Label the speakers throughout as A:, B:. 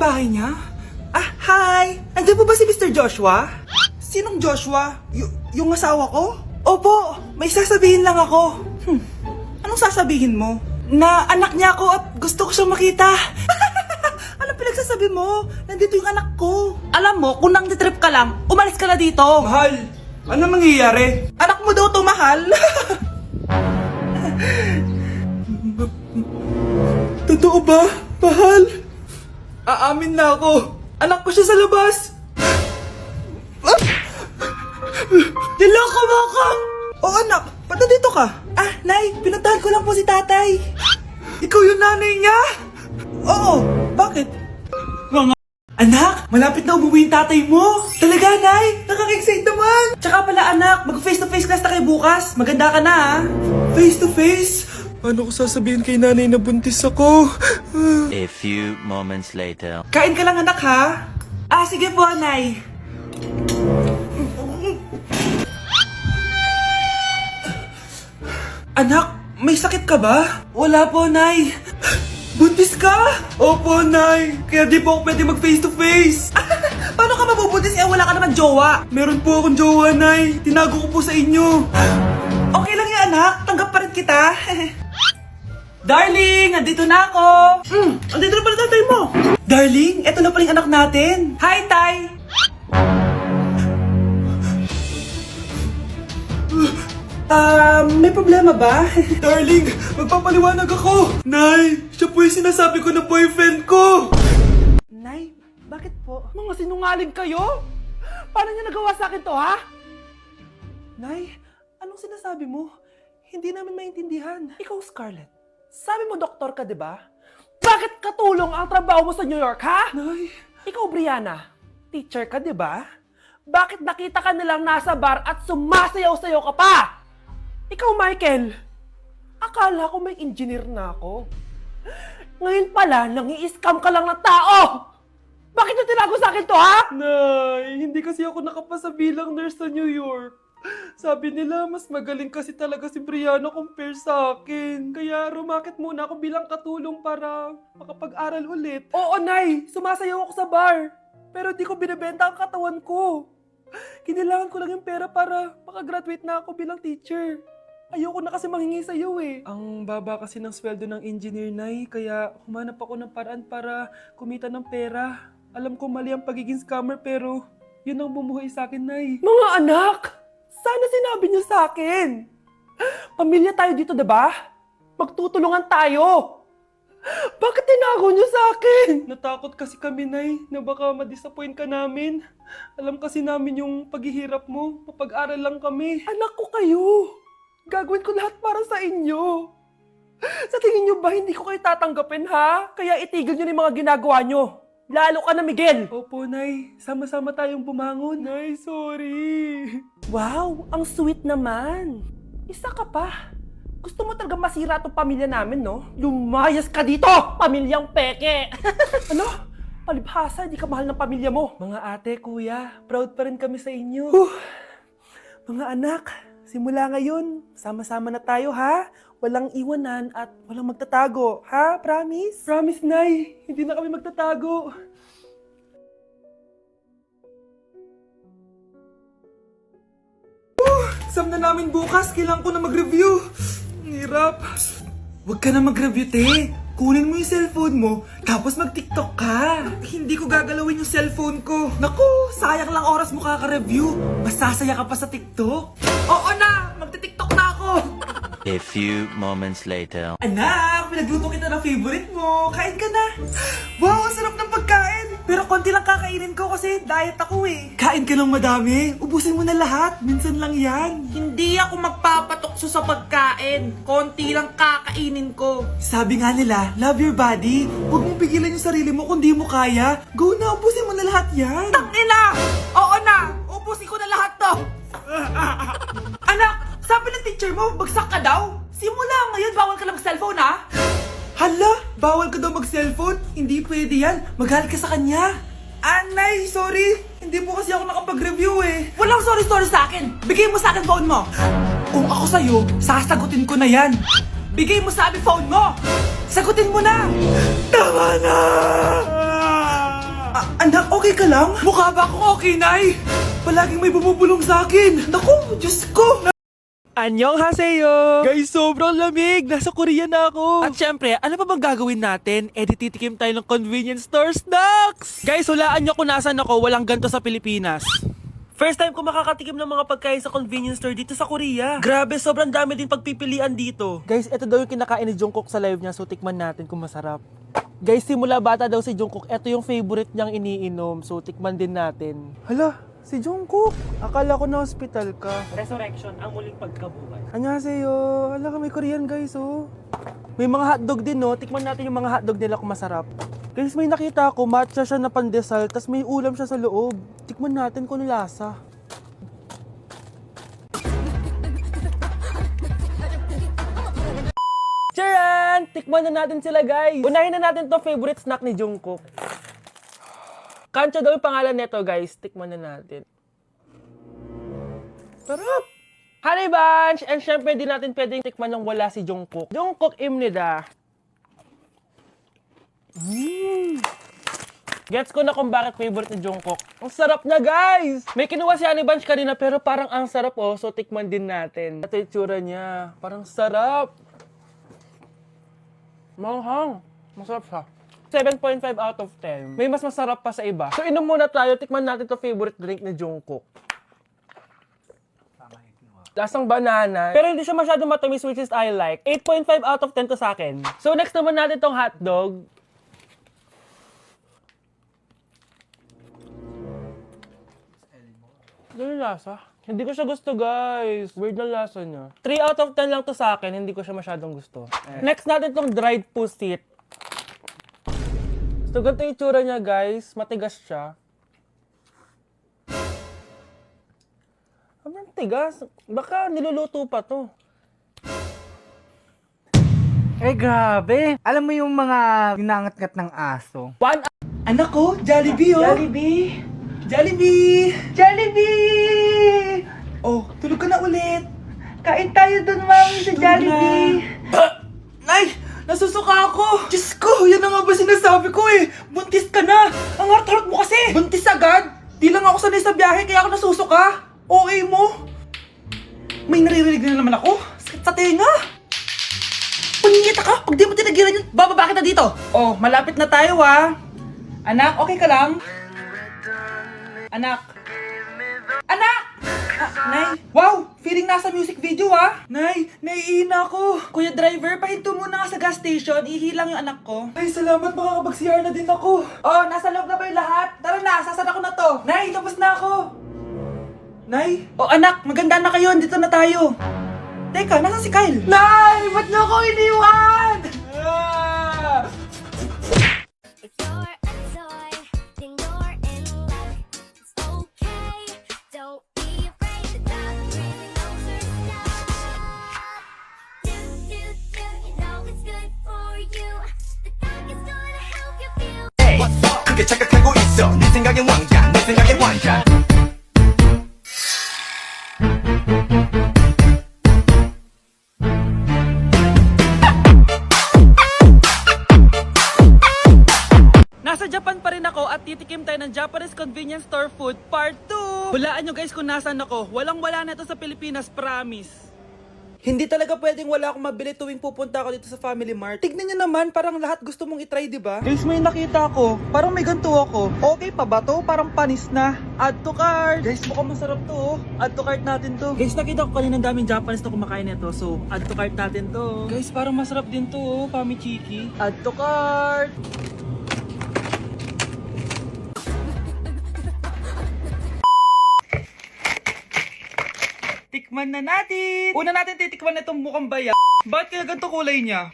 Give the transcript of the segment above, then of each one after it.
A: bahay niya? Ah, hi! Andiyan po ba si Mr. Joshua? Sinong Joshua? Yung asawa ko? Opo, may sasabihin lang ako. Anong sasabihin mo? Na anak niya ako at gusto ko siyang makita. Anong pinagsasabi mo? Nandito yung anak ko. Alam mo, kung nang trip ka lang, umalis ka na dito. Mahal, ano mangyayari? Anak mo daw to, mahal. Totoo ba, mahal? Aamin na ako. Anak ko siya sa labas. Niloko mo ako! Oo, anak. Ba't nandito ka? Ah, Nay, pinuntahan ko lang po si tatay. Ikaw yung nanay niya? Oo. Bakit? Nga. Anak, malapit na umuwi yung tatay mo. Talaga, Nay? Nakaka-excite naman. Tsaka pala, anak, mag-face-to-face class na kayo bukas. Maganda ka na, ha? Face-to-face? Paano ko sasabihin kay nanay na buntis ako?
B: A few moments later.
A: Kain ka lang, anak, ha? Ah, sige po, Nay. Anak, may sakit ka ba? Wala po, Nay. Buntis ka? Opo, Nay. Kaya di po ako pwede mag face to face. Paano ka mabubuntis? Eh, wala ka naman jowa. Meron po akong jowa, Nay. Tinago ko po sa inyo. Okay lang yan, anak. Tanggap pa rin kita. Darling, nandito na ako. Andito na pala tatay mo. Darling, eto na pala yung anak natin. Hi, Tay. May problema ba? Darling, magpapaliwanag ako. Nay, siya po yung sinasabi ko na boyfriend ko. Nay, bakit po? Mga sinungaling kayo? Paano niya nagawa sa akin to, ha? Nay, anong sinasabi mo? Hindi namin maintindihan. Ikaw, Scarlett, sabi mo doktor ka, di ba? Bakit katulong ang trabaho mo sa New York, ha? Nay. Ikaw, Brianna, teacher ka, di ba? Bakit nakita ka nilang nasa bar at sumasayaw-sayaw ka pa? Ikaw, Michael, akala ko may engineer na ako. Ngayon pala, nangi-scam ka lang ng tao! Bakit yung tinago sa akin to, ha? Nay, hindi kasi ako nakapasa bilang nurse sa New York. Sabi nila, mas magaling kasi talaga si Brianna compare sa akin. Kaya rumakit muna ako bilang katulong para makapag-aral ulit. Oo, Nay, sumasayaw ako sa bar. Pero di ko binibenta ang katawan ko. Kinilangan ko lang yung pera para makagraduate na ako bilang teacher. Ayoko na kasi manghingi sa iyo eh. Ang baba kasi ng sweldo ng engineer, Nay, kaya humanap ako ng paraan para kumita ng pera. Alam ko mali ang pagiging scammer pero yun ang bumuhay sa akin, Nay. Mga anak! Sana sinabi niyo sa akin. Pamilya tayo dito, diba? Magtutulungan tayo. Bakit tinago niyo sa akin? Natakot kasi kami, Nay, na baka ma-disappoint ka namin. Alam kasi namin yung paghihirap mo. Mapag-aral lang kami. Anak ko kayo. Gagawin ko lahat para sa inyo. Sa tingin niyo ba hindi ko kayo tatanggapin, ha? Kaya itigil niyo na yung mga ginagawa niyo. Lalo ka na, Miguel. Opo, Nay. Sama-sama tayong bumangon. Nay, sorry. Wow, ang sweet naman. Isa ka pa. Gusto mo talaga masira itong pamilya namin, no? Lumayas ka dito, pamilyang peke! Ano? Palibhasa, di ka mahal ng pamilya mo. Mga ate, kuya, proud pa rin kami sa inyo. Mga anak, simula ngayon, sama-sama na tayo, ha? Walang iwanan at walang magtatago, ha? Promise? Promise, Nay. Hindi na kami magtatago. Exam na namin bukas. Kailangan ko na mag-review. Ang hirap. Huwag ka na mag-review, te. Kunin mo yung cellphone mo, tapos mag-TikTok ka. Hindi ko gagalawin yung cellphone ko. Naku, sayang lang oras mo kaka-review. Masasaya ka pa sa TikTok. Oo na, magti-TikTok na ako.
B: A few moments later.
A: Anak, pinagluto kita ng favorite mo. Kain ka na. Wow, ang sarap ng pagkain. Pero konti lang kakainin ko kasi diet ako eh. Kain ka ng madami. Ubusin mo na lahat. Minsan lang yan.
C: Hindi ako magpapatukso sa pagkain. Konti lang kakainin ko.
A: Sabi nga nila, love your body. Huwag mong pigilan yung sarili mo kung di mo kaya. Go na, ubusin mo na lahat yan.
C: Tangina! Oo na! Ubusin ko na lahat to!
A: Anak, sabi ng teacher mo, bagsak ka daw.
C: Simula ngayon, bawal ka lang mag-cellphone, ha?
A: Hala, bawal ka daw mag-cellphone? Hindi pwede yan. Magalit ka sa kanya. Anay, sorry. Hindi po kasi ako nakapag-review eh.
C: Walang sorry-sorry sa akin. Bigay mo sa akin phone mo.
A: Kung ako sa'yo, sasagutin ko na yan.
C: Bigay mo sa akin phone mo.
A: Sagutin mo na. Tama na! Anak, okay ka lang? Mukha ba akong okay, Nay? Palaging may bumubulong sa akin. Naku, Diyos ko. Annyeonghaseyo! Guys, sobrang lamig! Nasa Korea na ako! At syempre, ano pa bang gagawin natin? Titikim tayo ng convenience store snacks! Guys, hulaan nyo kung nasan ako, walang ganto sa Pilipinas. First time ko makakatikim ng mga pagkain sa convenience store dito sa Korea. Grabe, sobrang dami din pagpipilian dito. Guys, ito daw yung kinakain ni Jungkook sa live niya, so tikman natin kung masarap. Guys, simula bata daw si Jungkook, ito yung favorite niyang iniinom, so tikman din natin. Hala, si Jungkook! Akala ko na hospital ka.
D: Resurrection, ang muling pagkabuhay.
A: Annyeonghaseyo! Hala ka, may Korean guys, oh. May mga hotdog din, no? Tikman natin yung mga hotdog nila kung masarap. Guys, may nakita ako, matcha siya na pandesal, tas may ulam siya sa loob. Tikman natin kung ano lasa. Charan! Tikman na natin sila, guys. Unahin na natin to favorite snack ni Jungkook. Kancha daw yung pangalan nito, guys. Tikman na natin. Sarap! Honey Bunch! And syempre, di natin pwedeng tikman nang wala si Jungkook. Jungkook imnida. Gets ko na kung bakit favorite ni Jungkook. Ang sarap na, guys! May kinuha si Honey Bunch kanina, pero parang ang sarap, oh. So, tikman din natin. Ito yung tsura niya. Parang sarap. Manghang. Masarap siya. 7.5 out of 10. May mas masarap pa sa iba. So, inom muna tayo. Tikman natin to favorite drink ni Jungkook. Lasang banana. Pero hindi siya masyadong matamis, which is I like. 8.5 out of 10 to sa akin. So, next naman natin tong hotdog. Ano yung lasa? Hindi ko siya gusto, guys. Weird na lasa niya. 3 out of 10 lang to sa akin. Hindi ko siya masyadong gusto. Next natin tong dried pusit. So, ganito yung itsura niya, guys. Matigas siya. Ang tigas. Baka niluluto pa to.
E: Eh, grabe. Alam mo yung mga ginangat-ngat ng aso?
A: Anak ko, Jollibee, oh.
E: Jollibee!
A: Jollibee!
E: Jollibee!
A: Oh, tulog ka na ulit.
E: Kain tayo dun, mami, sa Jollibee!
A: Nay! Nasusuka ako! Diyos ko! Yan na nga ba sinasabi ko eh! Buntis ka na! Ang hart-hart mo kasi! Buntis agad? Di lang ako sanay sa biyahe kaya ako nasusuka! OA mo! May naririnig na naman ako! Sakit sa tenga! Panyita ka! Pag di mo tinagilan yun, bababa kita dito! Oh, malapit na tayo ah! Anak, okay ka lang? Anak! Anak! Nay! Wow! Feeling nasa music video ah! Nay! Naiihina ako! Kuya driver, pahinto muna nga sa gas station. Ihilang yung anak ko. Ay, salamat. Makakapag-CR na din ako. Oh, nasa loob na ba yung lahat? Tara na, sasara ko na to. Nay, tapos na ako. Nay? Oh, anak, maganda na kayo. Dito na tayo. Teka, nasa si Kyle? Nay! Ba't niyo ako iniwan? Ah!
F: If you're a toy, then you're in luck. It's okay, don't be afraid. The doctor really knows her stuff. Do, you know it's good for you. The doc is gonna help you feel.
G: 그게 착각하고 있어 네 생각엔 왕자 내 생각엔 왕자
A: Nasa Japan pa rin ako at titikim tayo ng Japanese convenience store food part 2. Hulaan nyo guys kung nasan ako. Walang-wala na ito sa Pilipinas, promise. Hindi talaga pwedeng wala akong mabili tuwing pupunta ako dito sa Family Mart. Tignan nyo naman, parang lahat gusto mong itry, di ba? Guys, may nakita ko. Parang may ganito ako. Okay pa ba to? Parang panis na. Add to cart. Guys, mukhang masarap to, oh. Add to cart natin to. Guys, nakita ko kanina daming Japanese na kumakain nito. So, add to cart natin to. Guys, parang masarap din to, oh. Pamichiki. Add to cart. Tikman na natin! Una natin titikman na itong mukhang baya. Bakit kaya ganito kulay niya?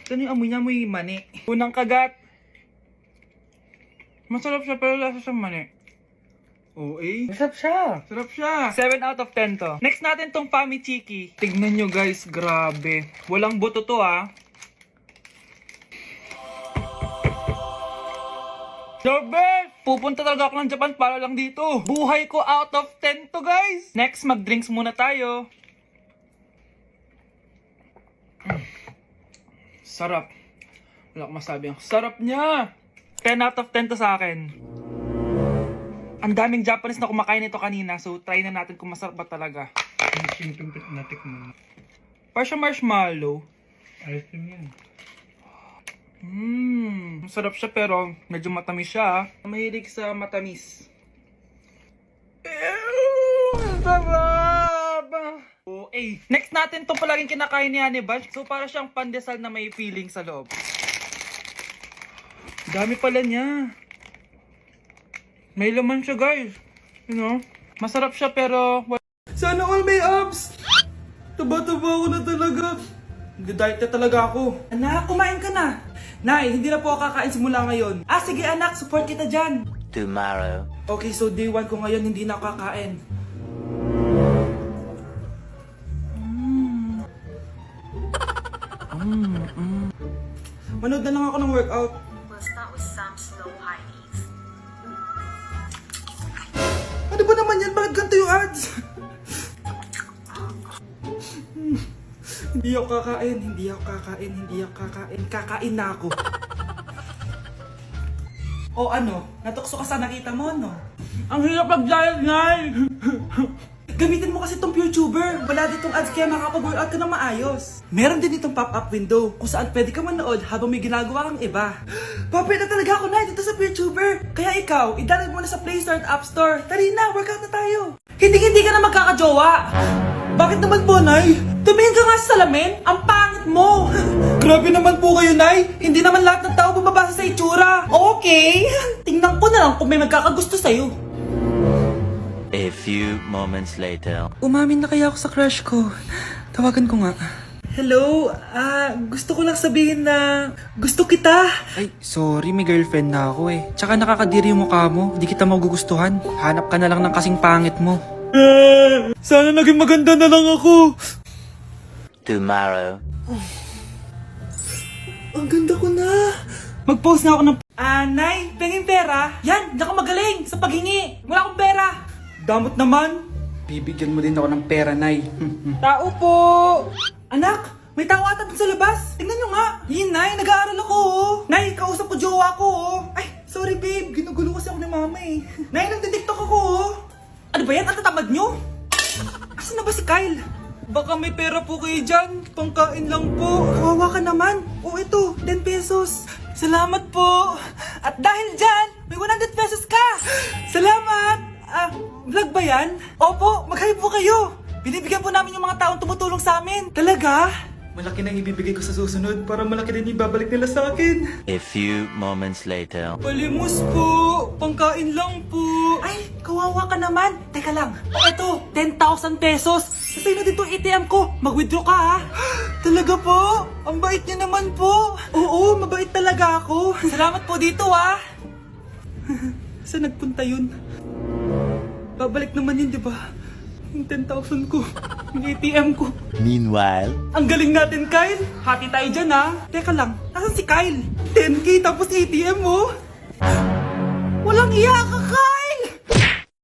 A: Ito yung amoy niya, amoy mani. Unang kagat. Masarap siya pero lasa sa mani. Oo eh.
E: Masarap siya.
A: Sarap siya. 7 out of 10 to. Next natin tong Pamichiki. Tignan nyo guys, grabe. Walang buto to ah. The best! Pupunta talaga ako ng Japan para lang dito. Buhay ko out of 10 to guys. Next, mag-drinks muna tayo. Sarap. Wala akong masabi. Ang sarap niya.
D: 10 out of 10 to sa akin. Ang daming Japanese na kumakain nito kanina, so try na natin kung masarap ba talaga. Parang marshmallow. Masarap siya pero medyo matamis siya. Mahilig sa matamis. Sarap! Okay. Next natin itong palaging kinakain ni Honey Bunch. So para siyang pandesal na may feeling sa loob. Dami pala niya. May laman siya, guys. You know? Masarap siya pero
A: Sana all may abs! Taba-taba ako na talaga. Nag-diet na talaga ako.
C: Anak, kumain ka na. Nay, hindi na po ako kakain simula ngayon. Ah, sige anak, support kita dyan.
B: Tomorrow.
C: Okay, so day 1 ko ngayon, hindi na ako kakain.
A: Manood na lang ako ng workout.
H: We'll start with some slow high knees.
A: Ano ba naman yan? Bakit ganito yung ads? Hindi ako kakain, hindi ako kakain, hindi ako kakain. Kakain na ako.
C: O ano, natukso ka sa nakita mo, no?
D: ang hirap mag-diet, Nay!
C: Gamitin mo kasi itong YouTuber. Wala ditong ads kaya makapag-workout ka ng maayos. Meron din itong pop-up window kung saan pwede ka manood habang may ginagawa kang iba. Papay na talaga ako na dito sa YouTuber. Kaya ikaw, i-download mo na sa Play Store at App Store. Tari na, workout na tayo. Hindi ka na magkakajowa.
A: Bakit naman po, Nay?
C: Tumingin ka nga sa salamin, ang pangit mo.
A: Grabe naman po kayo, Nay.
C: Hindi naman lahat ng tao bumabasa sa itsura. Okay, tingnan ko na lang kung may magkakagusto sa'yo.
B: A few moments later.
C: Umamin na kaya ako sa crush ko. Tawagan ko nga. Hello, gusto ko lang sabihin na gusto kita.
I: Ay, sorry, may girlfriend na ako eh. Tsaka nakakadiri yung mukha mo, di kita magugustuhan. Hanap ka na lang ng kasing pangit mo.
A: Sana naging maganda na lang ako.
B: Tomorrow.
C: Ang ganda ko na. Mag-post na ako ng... Nay, pengin pera. Yan, di ako magaling sa paghingi. Wala akong pera.
A: Damot naman.
I: Bibigyan mo din ako ng pera, Nay.
C: Tao po. Anak, may tao ata dun sa labas. Tingnan nyo nga. Yun, Nay, nag-aaral ako. Nay, kausap ko jowa ko. Ay, sorry babe. Ginugulo kasi ako ni mama eh. Nay, nagtitiktok ako. Ano ba yan? Ang tatamad nyo? Asan na ba si Kyle?
A: Baka may pera po kayo dyan. Pangkain lang po.
C: Kawawa ka naman. O ito, 10 pesos. Salamat po. At dahil dyan, may 100 pesos ka. Salamat. Vlog ba yan? Opo, mag-hype po kayo. Binibigyan po namin yung mga taong tumutulong sa amin. Talaga?
A: Malaki nang ibibigay ko sa susunod para malaki din ibabalik nila sa akin.
B: A few moments later.
A: Palimos po. Pangkain lang po.
C: Ay, kawawa ka naman. Teka lang. O ito, 10,000 pesos. Sasay na dito ATM ko. Mag-withdraw ka ha.
A: Talaga po? Ang bait niya naman po.
C: Oo, mabait talaga ako. Salamat po dito ha.
A: Saan nagpunta yun? Babalik naman yun, di ba? Yung 10,000 ko. Yung ATM ko.
B: Meanwhile.
A: Ang galing natin, Kyle. Hati tayo dyan, ha?
C: Teka lang, nasan si Kyle?
A: 10K tapos ATM mo.
C: Walang iya ka, Kyle!